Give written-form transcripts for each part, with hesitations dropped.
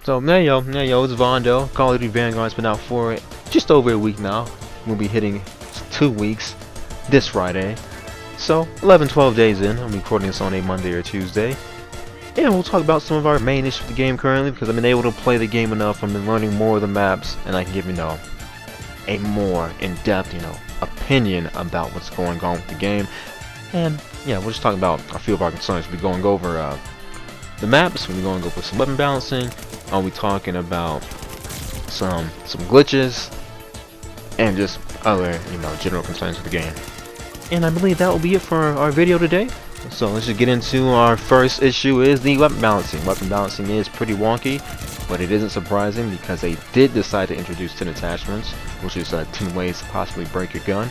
So, yeah, yo, it's Vondo. Call of Duty Vanguard's been out for just over a week now. We'll be hitting 2 weeks this Friday. So, 11, 12 days in. I'm recording this on a Monday or Tuesday. And we'll talk about some of our main issues with the game currently, because I've been able to play the game enough. I've been learning more of the maps, and I can give, a more in-depth, opinion about what's going on with the game. And, yeah, we'll just talk about a few of our concerns. We'll be going over the maps, we'll be going over some weapon balancing. Are we talking about some glitches and just other general concerns with the game? And I believe that will be it for our video today. So let's just get into our first issue. Is the weapon balancing. Weapon balancing is pretty wonky, but it isn't surprising because they did decide to introduce 10 attachments, which is 10 ways to possibly break your gun.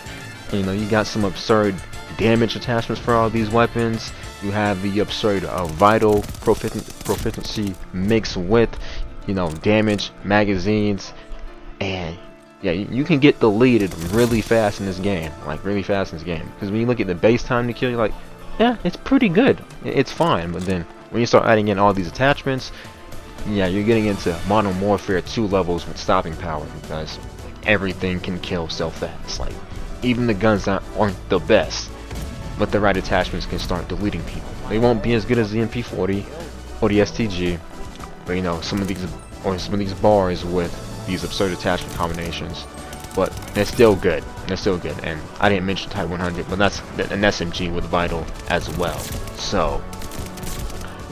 And, you got some absurd damage attachments for all these weapons. You have the absurd vital proficiency mixed with damage, magazines, and yeah, you can get deleted really fast in this game, because when you look at the base time to kill, you're like, yeah, it's pretty good, it's fine. But then when you start adding in all these attachments, yeah, you're getting into Modern Warfare 2 levels with stopping power, because everything can kill so fast. Like, even the guns that aren't the best, but the right attachments can start deleting people. They won't be as good as the MP40 or the STG, but some of these bars with these absurd attachment combinations, but they're still good. And I didn't mention Type 100, but that's an SMG with Vital as well. So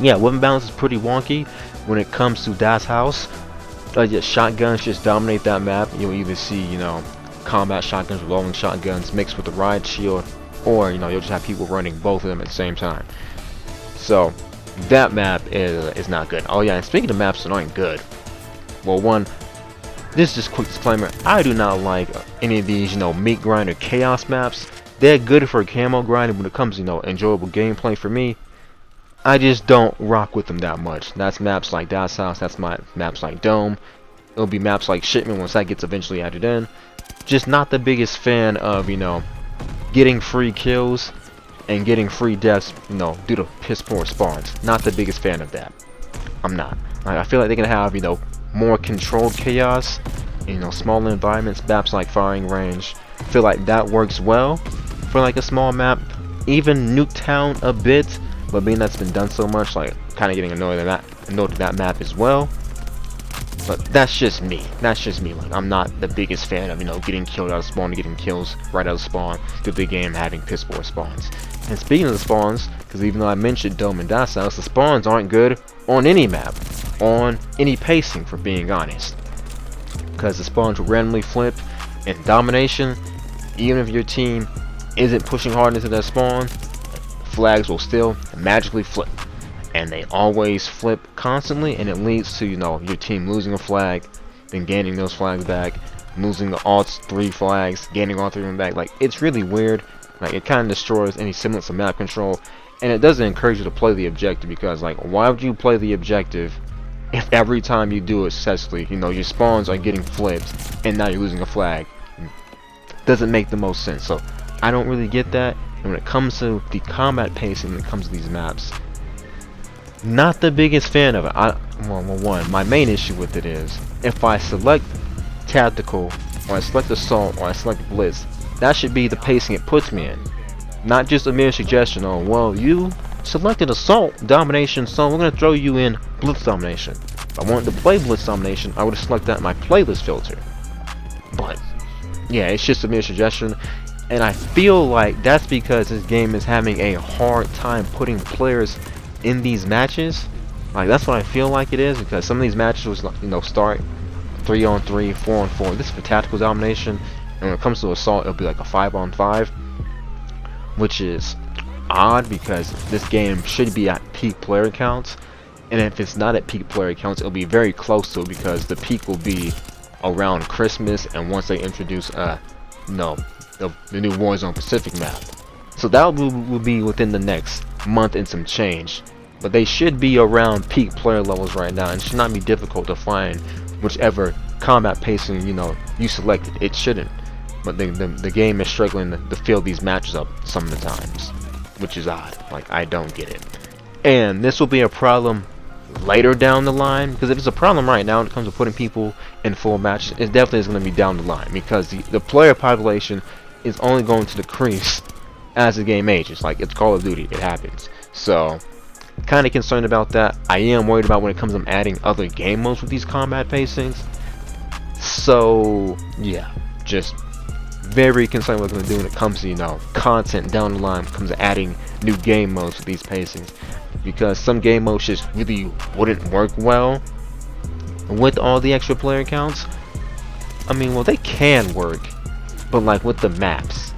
yeah, weapon balance is pretty wonky when it comes to Das House. Shotguns just dominate that map. You'll either see combat shotguns, revolving shotguns mixed with the riot shield, or you'll just have people running both of them at the same time. So that map is not good. Oh yeah, and speaking of maps that aren't good, well, one, this is just a quick disclaimer, I do not like any of these meat grinder chaos maps. They're good for camo grinding when it comes to enjoyable gameplay. For me, I just don't rock with them that much. That's maps like Das House, that's maps like Dome. It'll be maps like Shipment once that gets eventually added in. Just not the biggest fan of getting free kills and getting free deaths, due to piss poor spawns. Not the biggest fan of that. I'm not. I feel like they can have, more controlled chaos, smaller environments, maps like Firing Range. I feel like that works well for like a small map. Even Nuketown a bit, but being that's been done so much, like kind of getting annoyed at that map as well. But that's just me. Like, I'm not the biggest fan of getting killed out of spawn and getting kills right out of spawn through the game having piss poor spawns. And speaking of the spawns, because even though I mentioned Dome and Das House, the spawns aren't good on any map, on any pacing, for being honest. Because the spawns will randomly flip, and Domination, even if your team isn't pushing hard into their spawn, flags will still magically flip. And they always flip constantly, and it leads to your team losing a flag, then gaining those flags back, losing all 3 flags, gaining all 3 of them back. Like, it's really weird. Like, it kind of destroys any semblance of map control, and it doesn't encourage you to play the objective, because like, why would you play the objective if every time you do it successfully, your spawns are getting flipped and now you're losing a flag? Doesn't make the most sense. So I don't really get that. And when it comes to the combat pacing, when it comes to these maps, not the biggest fan of it. One, my main issue with it is, if I select tactical, or I select assault, or I select blitz, that should be the pacing it puts me in. Not just a mere suggestion, oh, well, you selected assault domination, so we're going to throw you in blitz domination. If I wanted to play blitz domination, I would have selected that in my playlist filter. But yeah, it's just a mere suggestion, and I feel like that's because this game is having a hard time putting players in these matches. Like, that's what I feel like it is, because some of these matches was start 3-on-3, 4-on-4. This is for tactical domination, and when it comes to assault, it'll be like a 5-on-5, which is odd because this game should be at peak player counts, and if it's not at peak player counts, it'll be very close to it, because the peak will be around Christmas and once they introduce the new Warzone Pacific map. So that will be within the next month and some change, but they should be around peak player levels right now, and it should not be difficult to find whichever combat pacing you selected. It shouldn't, but the game is struggling to fill these matches up some of the times, which is odd. Like, I don't get it. And this will be a problem later down the line, because if it's a problem right now when it comes to putting people in full matches, it definitely is going to be down the line, because the player population is only going to decrease as the game ages. Like, it's Call of Duty, it happens. So kind of concerned about that. I am worried about when it comes to adding other game modes with these combat pacings. So yeah, just very concerned what we're going to do when it comes to, you know, content down the line when it comes to adding new game modes with these pacings, because some game modes just really wouldn't work well with all the extra player counts. I mean, well, they can work, but like with the maps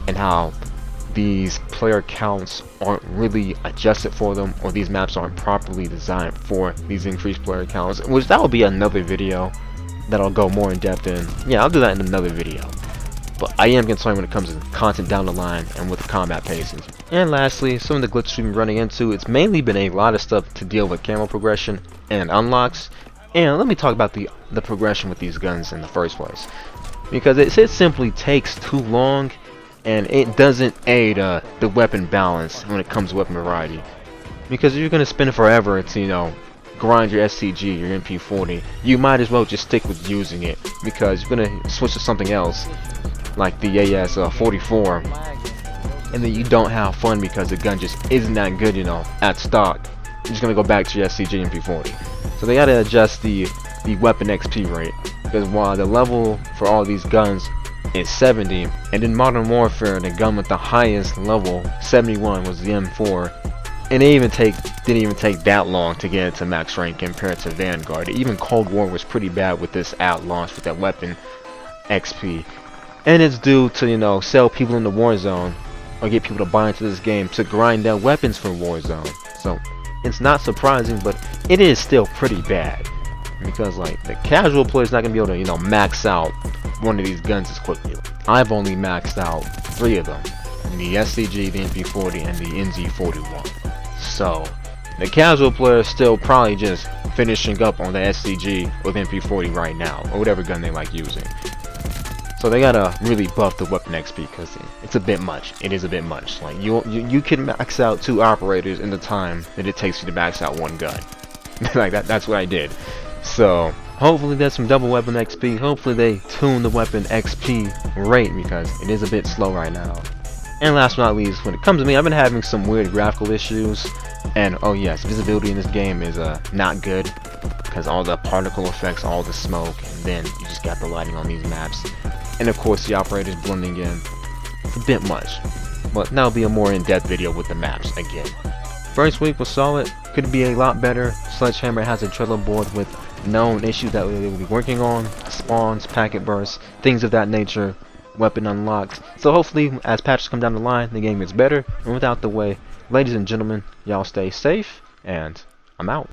and how these player counts aren't really adjusted for them, or these maps aren't properly designed for these increased player counts, which that will be another video that I'll go more in depth in. Yeah, I'll do that in another video. But I am concerned when it comes to content down the line and with the combat pacings. And lastly, some of the glitches we've been running into, it's mainly been a lot of stuff to deal with camo progression and unlocks. And let me talk about the progression with these guns in the first place, because it simply takes too long, and it doesn't aid the weapon balance when it comes to weapon variety. Because if you're going to spend forever to, you know, grind your SCG, your MP40, you might as well just stick with using it, because you're going to switch to something else like the AS-44, and then you don't have fun because the gun just isn't that good, you know, at stock. You're just going to go back to your SCG MP40. So they got to adjust the weapon XP rate, because while the level for all these guns is 70, and in Modern Warfare the gun with the highest level, 71, was the M4, and it didn't even take that long to get into max rank compared to Vanguard. Even Cold War was pretty bad with this at launch with that weapon XP, and it's due to, you know, sell people in the Warzone or get people to buy into this game to grind their weapons for Warzone. So it's not surprising, but it is still pretty bad, because like the casual player is not gonna be able to, you know, max out one of these guns as quickly. I've only maxed out 3 of them: the SCG, the MP40, and the NZ41. So the casual player is still probably just finishing up on the SCG with MP40 right now, or whatever gun they like using. So they gotta really buff the weapon XP, because it's a bit much. It is a bit much. Like you can max out 2 operators in the time that it takes you to max out 1 gun. Like that's what I did. So hopefully there's some double weapon XP. Hopefully they tune the weapon XP rate, because it is a bit slow right now. And last but not least, when it comes to me, I've been having some weird graphical issues. And oh yes, visibility in this game is not good, because all the particle effects, all the smoke, and then you just got the lighting on these maps. And of course the operators blending in. It's a bit much. But that'll be a more in-depth video with the maps again. First week was solid. Could be a lot better. Sledgehammer has a Trello board with known issues that they will be working on. Spawns, packet bursts, things of that nature. Weapon unlocks. So hopefully as patches come down the line, the game gets better. And without the way, ladies and gentlemen, y'all stay safe, and I'm out.